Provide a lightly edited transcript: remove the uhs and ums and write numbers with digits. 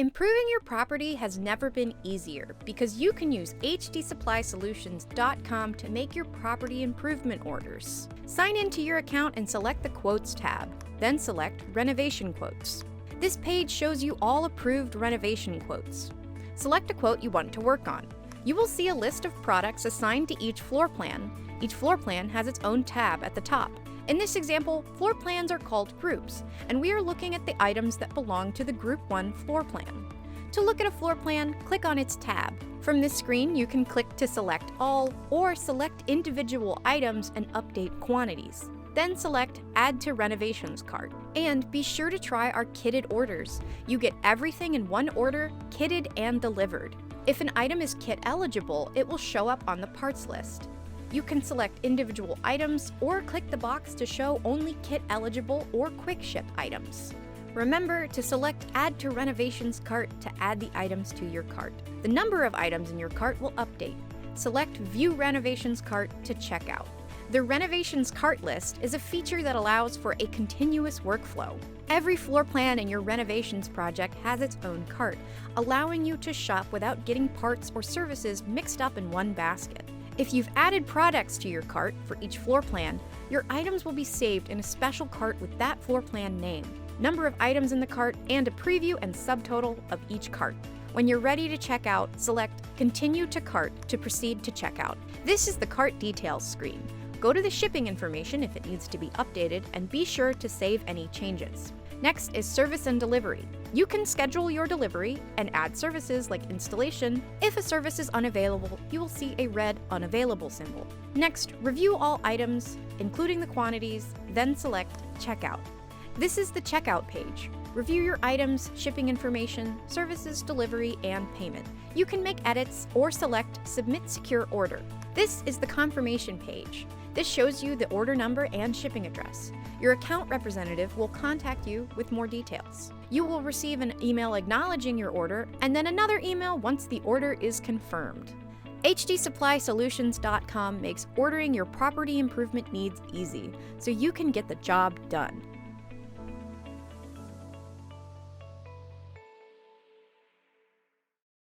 Improving your property has never been easier because you can use hdsupply.com to make your property improvement orders. Sign into your account and select the Quotes tab, then select Renovation Quotes. This page shows you all approved renovation quotes. Select a quote you want to work on. You will see a list of products assigned to each floor plan. Each floor plan has its own tab at the top. In this example, floor plans are called groups, and we are looking at the items that belong to the Group 1 floor plan. To look at a floor plan, click on its tab. From this screen, you can click to select all or select individual items and update quantities. Then select Add to Renovations cart. And be sure to try our kitted orders. You get everything in one order, kitted and delivered. If an item is kit eligible, it will show up on the parts list. You can select individual items or click the box to show only kit eligible or quick ship items. Remember to select Add to Renovations cart to add the items to your cart. The number of items in your cart will update. Select View Renovations cart to check out. The Renovations cart list is a feature that allows for a continuous workflow. Every floor plan in your renovations project has its own cart, allowing you to shop without getting parts or services mixed up in one basket. If you've added products to your cart for each floor plan, your items will be saved in a special cart with that floor plan name, number of items in the cart, and a preview and subtotal of each cart. When you're ready to check out, select Continue to Cart to proceed to checkout. This is the cart details screen. Go to the shipping information if it needs to be updated, and be sure to save any changes. Next is Service and Delivery. You can schedule your delivery and add services like installation. If a service is unavailable, you will see a red Unavailable symbol. Next, review all items, including the quantities, then select Checkout. This is the checkout page. Review your items, shipping information, services, delivery, and payment. You can make edits or select Submit Secure Order. This is the confirmation page. This shows you the order number and shipping address. Your account representative will contact you with more details. You will receive an email acknowledging your order, and then another email once the order is confirmed. HDSupplySolutions.com makes ordering your property improvement needs easy, so you can get the job done.